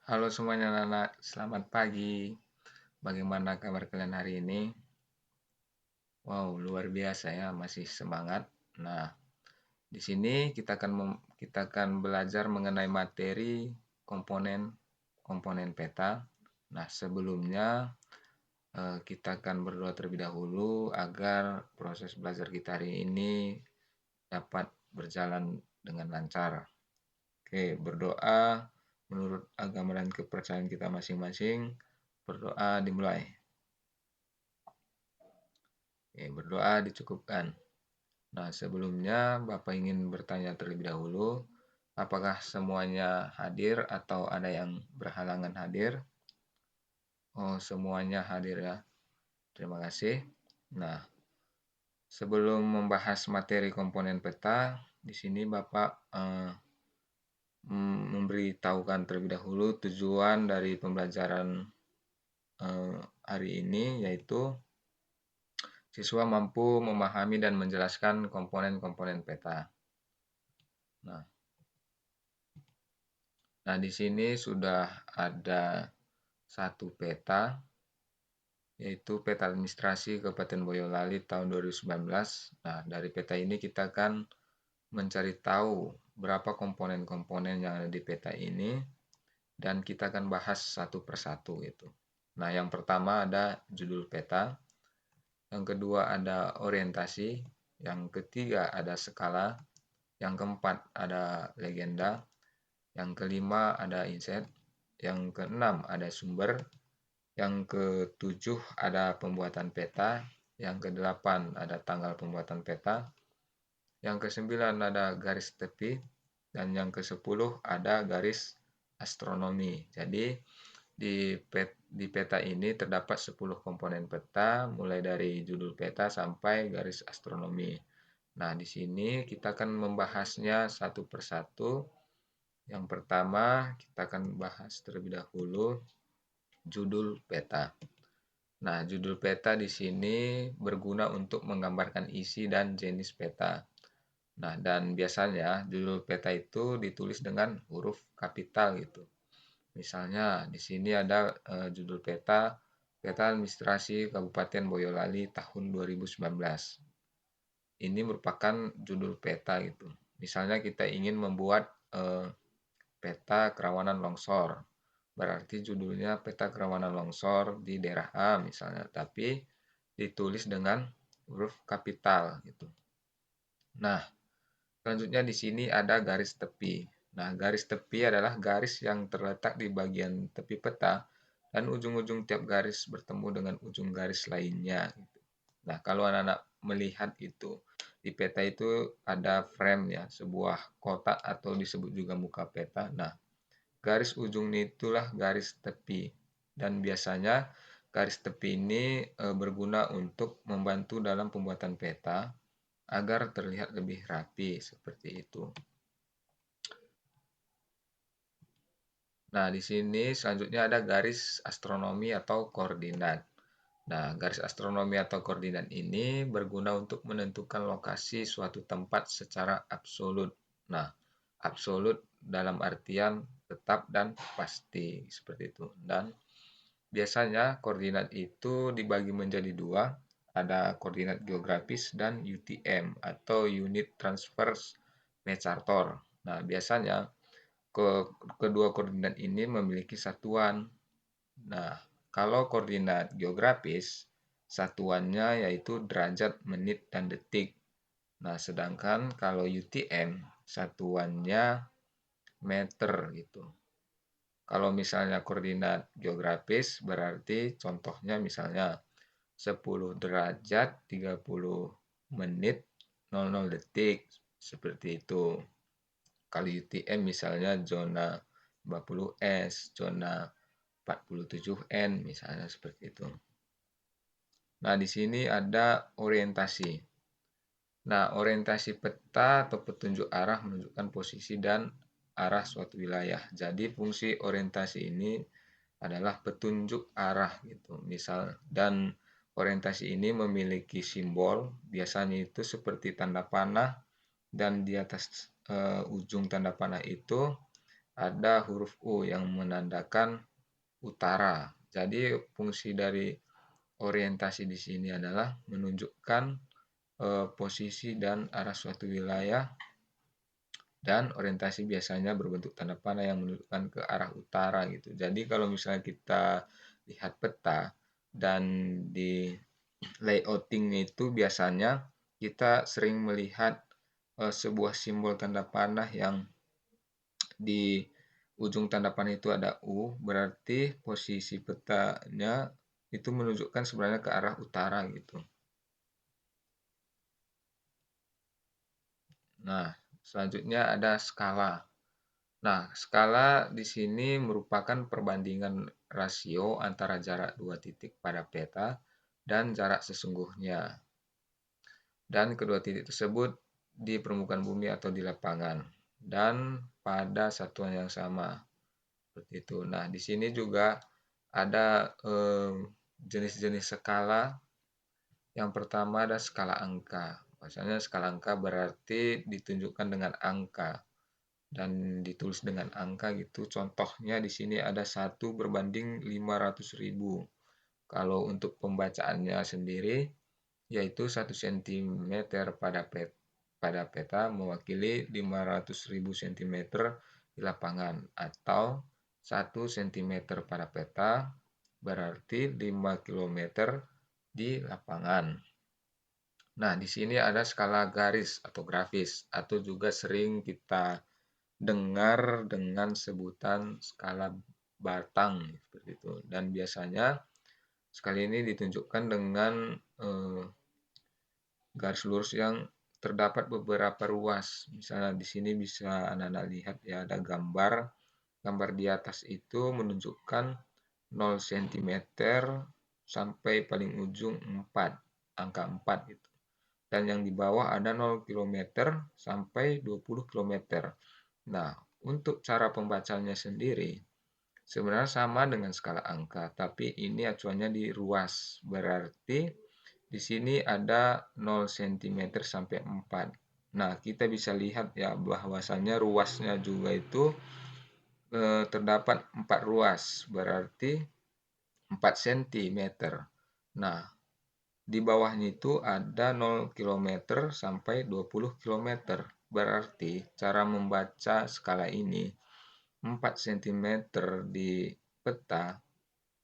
Halo semuanya anak-anak, selamat pagi. Bagaimana kabar kalian hari ini? Wow, luar biasa ya, masih semangat. Nah, di sini kita akan belajar mengenai materi komponen komponen peta. Nah, sebelumnya kita akan berdoa terlebih dahulu agar proses belajar kita hari ini dapat berjalan dengan lancar. Oke, berdoa menurut agama dan kepercayaan kita masing-masing. Berdoa dimulai. Oke, berdoa dicukupkan. Nah, sebelumnya Bapak ingin bertanya terlebih dahulu, apakah semuanya hadir atau ada yang berhalangan hadir? Oh, semuanya hadir ya. Terima kasih. Nah, sebelum membahas materi komponen peta, di sini Bapak memberitahukan terlebih dahulu tujuan dari pembelajaran hari ini, yaitu siswa mampu memahami dan menjelaskan komponen-komponen peta. Nah, di sini sudah ada satu peta, yaitu peta administrasi Kabupaten Boyolali tahun 2019. Nah, dari peta ini kita akan mencari tahu berapa komponen-komponen yang ada di peta ini, dan kita akan bahas satu persatu gitu. Nah, yang pertama ada judul peta, yang kedua ada orientasi, yang ketiga ada skala, yang keempat ada legenda, yang kelima ada inset, yang keenam ada sumber, yang ketujuh ada pembuatan peta, yang kedelapan ada tanggal pembuatan peta, yang kesembilan ada garis tepi, dan yang kesepuluh ada garis astronomi. Jadi di peta ini terdapat 10 komponen peta, mulai dari judul peta sampai garis astronomi. Nah, di sini kita akan membahasnya satu persatu. Yang pertama, kita akan bahas terlebih dahulu judul peta. Nah, judul peta di sini berguna untuk menggambarkan isi dan jenis peta. Nah, dan biasanya judul peta itu ditulis dengan huruf kapital gitu. Misalnya di sini ada judul peta Peta Administrasi Kabupaten Boyolali tahun 2019. Ini merupakan judul peta gitu. Misalnya kita ingin membuat peta kerawanan longsor. Berarti judulnya peta kerawanan longsor di daerah A misalnya, tapi ditulis dengan huruf kapital gitu. Nah, selanjutnya di sini ada garis tepi. Nah, garis tepi adalah garis yang terletak di bagian tepi peta dan ujung-ujung tiap garis bertemu dengan ujung garis lainnya gitu. Nah, kalau anak-anak melihat itu di peta itu ada frame ya, sebuah kotak atau disebut juga muka peta. Nah, garis ujungnya itulah garis tepi. Dan biasanya garis tepi ini berguna untuk membantu dalam pembuatan peta agar terlihat lebih rapi seperti itu. Nah, di sini selanjutnya ada garis astronomi atau koordinat. Nah, garis astronomi atau koordinat ini berguna untuk menentukan lokasi suatu tempat secara absolut. Nah, absolut dalam artian tetap dan pasti seperti itu. Dan biasanya koordinat itu dibagi menjadi dua, ada koordinat geografis dan UTM atau Unit Transverse Mercator. Nah, biasanya kedua koordinat ini memiliki satuan. Nah, kalau koordinat geografis, satuannya yaitu derajat, menit, dan detik. Nah, sedangkan kalau UTM, satuannya meter gitu. Kalau misalnya koordinat geografis, berarti contohnya misalnya 10 derajat, 30 menit, 00 detik, seperti itu. Kalau UTM misalnya zona 50 S, zona 47 N, misalnya seperti itu. Nah, di sini ada orientasi. Nah, orientasi peta atau petunjuk arah menunjukkan posisi dan arah suatu wilayah. Jadi, fungsi orientasi ini adalah petunjuk arah gitu. Misal, dan orientasi ini memiliki simbol, biasanya itu seperti tanda panah, dan di atas ujung tanda panah itu ada huruf U yang menandakan utara. Jadi fungsi dari orientasi di sini adalah menunjukkan posisi dan arah suatu wilayah, dan orientasi biasanya berbentuk tanda panah yang menunjukkan ke arah utara gitu. Jadi kalau misalnya kita lihat peta dan di layouting itu biasanya kita sering melihat sebuah simbol tanda panah yang di ujung tanda panah itu ada U, berarti posisi petanya itu menunjukkan sebenarnya ke arah utara gitu. Nah, selanjutnya ada skala. Nah, skala di sini merupakan perbandingan rasio antara jarak dua titik pada peta dan jarak sesungguhnya. Dan kedua titik tersebut di permukaan bumi atau di lapangan dan pada satuan yang sama. Seperti itu. Nah, di sini juga ada jenis-jenis skala. Yang pertama ada skala angka. Misalnya skala angka berarti ditunjukkan dengan angka dan ditulis dengan angka gitu. Contohnya di sini ada 1 berbanding 500.000. Kalau untuk pembacaannya sendiri yaitu 1 cm pada peta mewakili 500.000 cm di lapangan, atau 1 cm pada peta berarti 5 km di lapangan. Nah, di sini ada skala garis atau grafis, atau juga sering kita dengar dengan sebutan skala batang seperti itu. Dan biasanya skala ini ditunjukkan dengan garis lurus yang terdapat beberapa ruas. Misalnya di sini bisa Anda lihat ya, ada gambar. Gambar di atas itu menunjukkan 0 cm sampai paling ujung 4, angka 4 gitu. Dan yang di bawah ada 0 km sampai 20 km. Nah, untuk cara pembacanya sendiri sebenarnya sama dengan skala angka, tapi ini acuannya di ruas. Berarti di sini ada 0 cm sampai 4. Nah, kita bisa lihat ya bahwasannya ruasnya juga itu terdapat 4 ruas, berarti 4 cm. Nah, di bawahnya itu ada 0 km sampai 20 km. Berarti cara membaca skala ini 4 cm di peta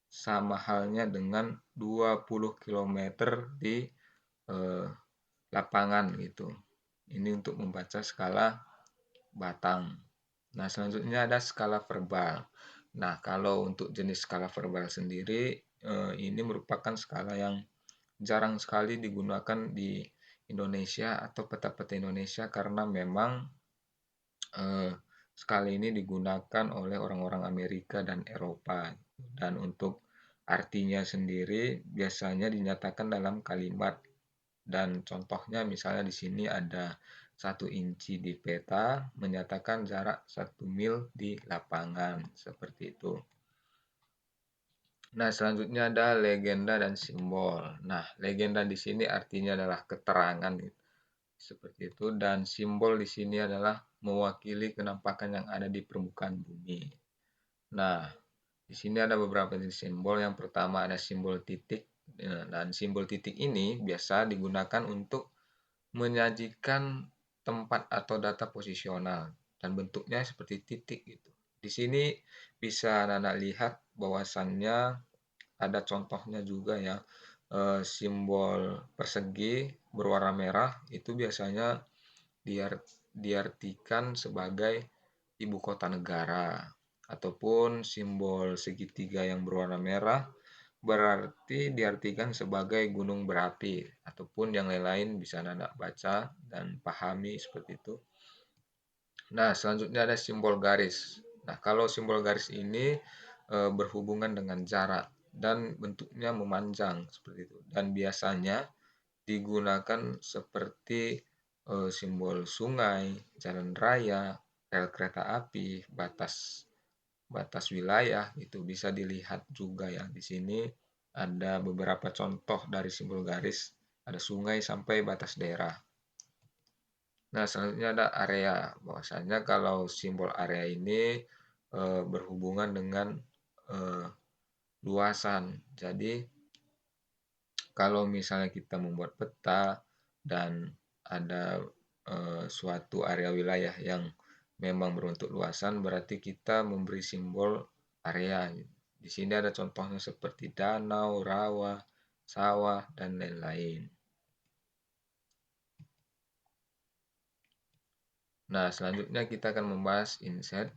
sama halnya dengan 20 km di eh, lapangan gitu. Ini untuk membaca skala batang. Nah, selanjutnya ada skala verbal. Nah, kalau untuk jenis skala verbal sendiri, ini merupakan skala yang jarang sekali digunakan di Indonesia atau peta-peta Indonesia karena memang skala ini digunakan oleh orang-orang Amerika dan Eropa. Dan untuk artinya sendiri biasanya dinyatakan dalam kalimat. Dan contohnya misalnya di sini ada 1 inci di peta menyatakan jarak 1 mil di lapangan. Seperti itu. Nah, selanjutnya ada legenda dan simbol. Nah, legenda di sini artinya adalah keterangan seperti itu, dan simbol di sini adalah mewakili kenampakan yang ada di permukaan bumi. Nah, di sini ada beberapa jenis simbol. Yang pertama ada simbol titik. Dan simbol titik ini biasa digunakan untuk menyajikan tempat atau data posisional dan bentuknya seperti titik gitu. Di sini bisa Anda lihat bahwasannya ada contohnya juga ya, simbol persegi berwarna merah itu biasanya diartikan sebagai ibu kota negara, ataupun simbol segitiga yang berwarna merah berarti diartikan sebagai gunung berapi, ataupun yang lain-lain bisa Anda baca dan pahami seperti itu. Nah, selanjutnya ada simbol garis. Nah, kalau simbol garis ini berhubungan dengan jarak dan bentuknya memanjang seperti itu. Dan biasanya digunakan seperti simbol sungai, jalan raya, rel kereta api, batas batas wilayah itu bisa dilihat juga ya. Di sini ada beberapa contoh dari simbol garis, ada sungai sampai batas daerah. Nah, selanjutnya ada area. Bahwasanya kalau simbol area ini berhubungan dengan luasan. Jadi kalau misalnya kita membuat peta dan ada suatu area wilayah yang memang berbentuk luasan, berarti kita memberi simbol area. Di sini ada contohnya seperti danau, rawa, sawah, dan lain-lain. Nah, selanjutnya kita akan membahas inset.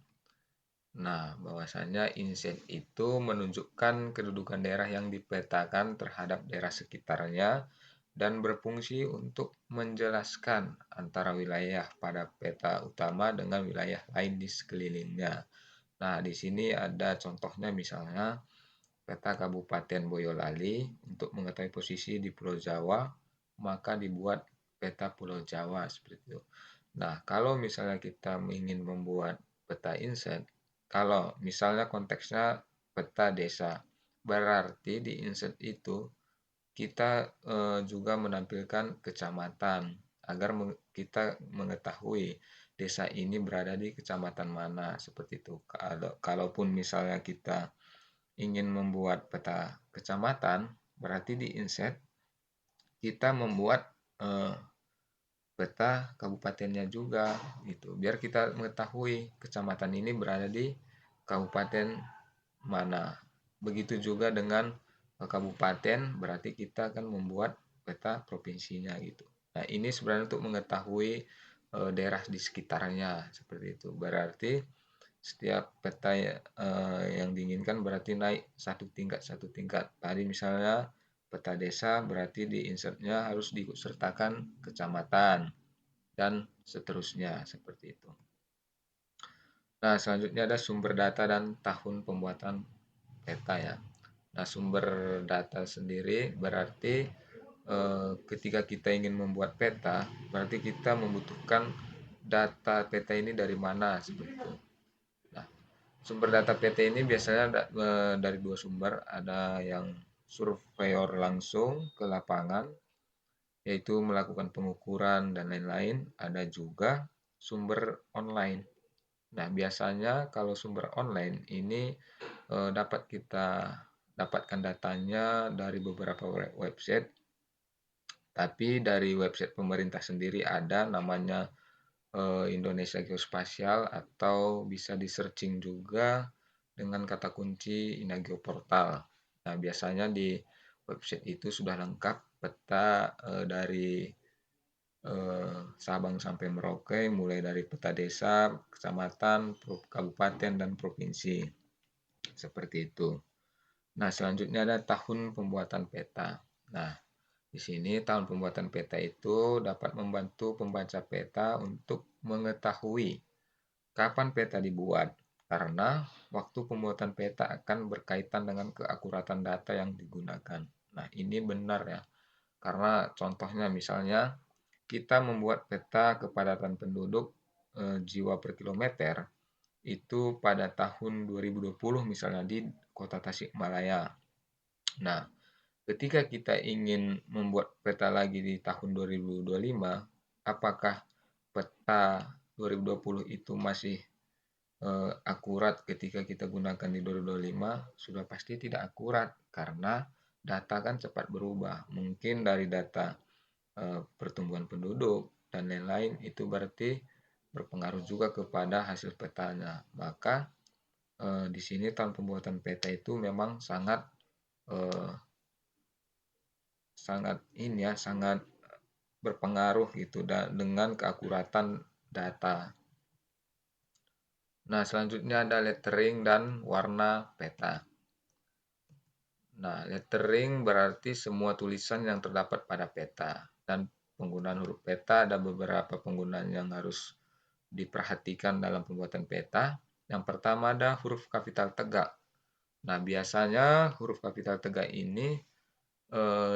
Nah, bahwasanya inset itu menunjukkan kedudukan daerah yang dipetakan terhadap daerah sekitarnya dan berfungsi untuk menjelaskan antara wilayah pada peta utama dengan wilayah lain di sekelilingnya. Nah, di sini ada contohnya misalnya peta Kabupaten Boyolali untuk mengetahui posisi di Pulau Jawa, maka dibuat peta Pulau Jawa seperti itu. Nah, kalau misalnya kita ingin membuat peta inset, kalau misalnya konteksnya peta desa, berarti di inset itu kita juga menampilkan kecamatan agar kita mengetahui desa ini berada di kecamatan mana seperti itu. Kalaupun misalnya kita ingin membuat peta kecamatan, berarti di inset kita membuat peta kabupatennya juga gitu. Biar kita mengetahui kecamatan ini berada di kabupaten mana. Begitu juga dengan kabupaten, berarti kita akan membuat peta provinsinya gitu. Nah, ini sebenarnya untuk mengetahui daerah di sekitarnya seperti itu. Berarti setiap peta yang diinginkan berarti naik satu tingkat. Tadi misalnya peta desa berarti di insertnya harus disertakan kecamatan dan seterusnya seperti itu. Nah, selanjutnya ada sumber data dan tahun pembuatan peta ya. Nah, sumber data sendiri berarti ketika kita ingin membuat peta, berarti kita membutuhkan data peta ini dari mana seperti itu. Nah, sumber data PT ini biasanya dari dua sumber, ada yang surveyor langsung ke lapangan, yaitu melakukan pengukuran dan lain-lain, ada juga sumber online. Nah, biasanya kalau sumber online ini dapat kita dapatkan datanya dari beberapa website, tapi dari website pemerintah sendiri ada namanya Indonesia Geospasial atau bisa di searching juga dengan kata kunci Inageo Portal. Nah, biasanya di website itu sudah lengkap peta dari Sabang sampai Merauke, mulai dari peta desa, kecamatan, kabupaten, dan provinsi. Seperti itu. Nah, selanjutnya ada tahun pembuatan peta. Nah, di sini tahun pembuatan peta itu dapat membantu pembaca peta untuk mengetahui kapan peta dibuat, karena waktu pembuatan peta akan berkaitan dengan keakuratan data yang digunakan. Nah, ini benar ya, karena contohnya misalnya kita membuat peta kepadatan penduduk jiwa per kilometer itu pada tahun 2020 misalnya di Kota Tasikmalaya. Nah, ketika kita ingin membuat peta lagi di tahun 2025, apakah peta 2020 itu masih akurat ketika kita gunakan di 2025? Sudah pasti tidak akurat karena data kan cepat berubah. Mungkin dari data pertumbuhan penduduk dan lain-lain itu berarti berpengaruh juga kepada hasil petanya. Maka di sini tahun pembuatan peta itu memang sangat eh, sangat ini ya, sangat berpengaruh gitu dengan keakuratan data. Nah, selanjutnya ada lettering dan warna peta. Nah, lettering berarti semua tulisan yang terdapat pada peta, dan penggunaan huruf peta ada beberapa penggunaan yang harus diperhatikan dalam pembuatan peta. Yang pertama ada huruf kapital tegak. Nah, biasanya huruf kapital tegak ini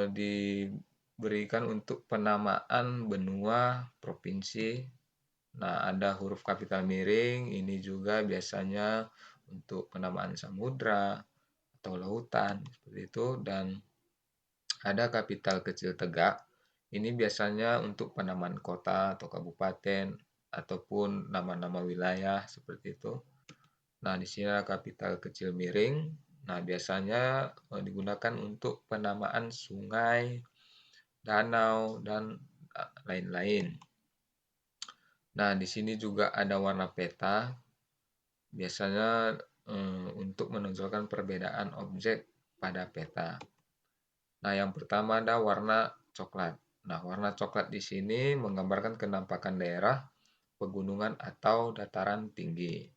diberikan untuk penamaan benua, provinsi. Nah, ada huruf kapital miring, ini juga biasanya untuk penamaan samudra atau lautan seperti itu, dan ada kapital kecil tegak. Ini biasanya untuk penamaan kota atau kabupaten ataupun nama-nama wilayah seperti itu. Nah, di sini ada kapital kecil miring. Nah, biasanya digunakan untuk penamaan sungai, danau, dan lain-lain. Nah, di sini juga ada warna peta, biasanya untuk menonjolkan perbedaan objek pada peta. Nah, yang pertama ada warna coklat. Nah, warna coklat di sini menggambarkan kenampakan daerah, pegunungan atau dataran tinggi.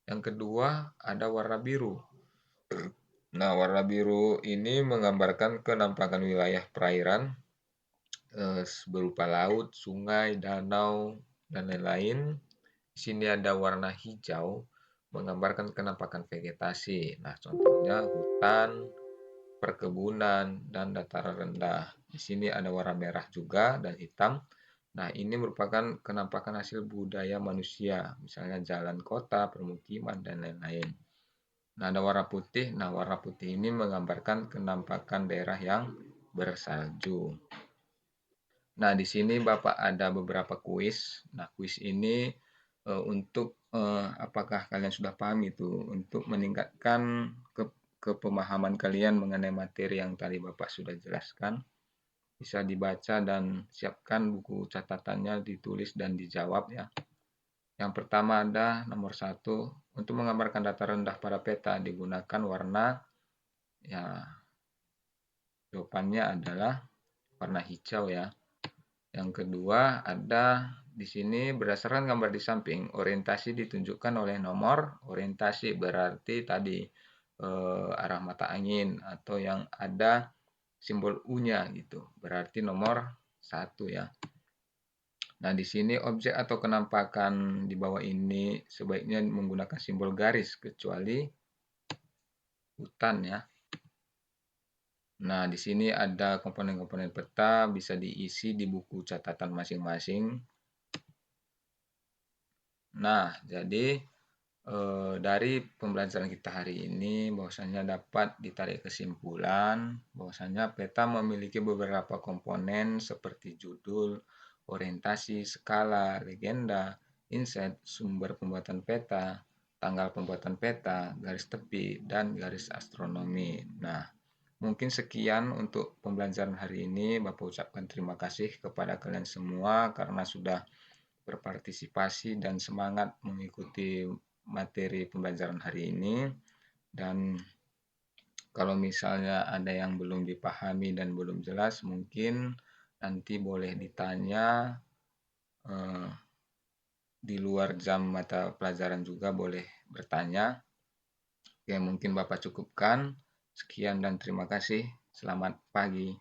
Yang kedua ada warna biru. Nah, warna biru ini menggambarkan kenampakan wilayah perairan berupa laut, sungai, danau, dan lain-lain. Di sini ada warna hijau menggambarkan kenampakan vegetasi. Nah, contohnya hutan, perkebunan, dan dataran rendah. Di sini ada warna merah juga dan hitam. Nah, ini merupakan kenampakan hasil budaya manusia, misalnya jalan kota, permukiman, dan lain-lain. Nah, ada warna putih. Nah, warna putih ini menggambarkan kenampakan daerah yang bersalju. Nah, di sini Bapak ada beberapa kuis. Nah, kuis ini untuk apakah kalian sudah paham itu? Untuk meningkatkan kepemahaman kalian mengenai materi yang tadi Bapak sudah jelaskan. Bisa dibaca dan siapkan buku catatannya, ditulis dan dijawab ya. Yang pertama ada nomor 1, untuk menggambarkan data rendah pada peta digunakan warna, ya jawabannya adalah warna hijau ya. Yang kedua ada di sini berdasarkan gambar di samping, orientasi ditunjukkan oleh nomor. Orientasi berarti tadi arah mata angin atau yang ada simbol U-nya gitu. Berarti nomor 1 ya. Nah, di sini objek atau kenampakan di bawah ini sebaiknya menggunakan simbol garis kecuali hutan ya. Nah, di sini ada komponen-komponen peta bisa diisi di buku catatan masing-masing. Nah, jadi dari pembelajaran kita hari ini bahwasanya dapat ditarik kesimpulan bahwasanya peta memiliki beberapa komponen seperti judul, orientasi, skala, legenda, insight, sumber pembuatan peta, tanggal pembuatan peta, garis tepi, dan garis astronomi. Nah, mungkin sekian untuk pembelajaran hari ini. Bapak ucapkan terima kasih kepada kalian semua karena sudah berpartisipasi dan semangat mengikuti materi pembelajaran hari ini. Dan kalau misalnya ada yang belum dipahami dan belum jelas, mungkin nanti boleh ditanya di luar jam mata pelajaran juga boleh bertanya. Oke, mungkin Bapak cukupkan. Sekian dan terima kasih. Selamat pagi.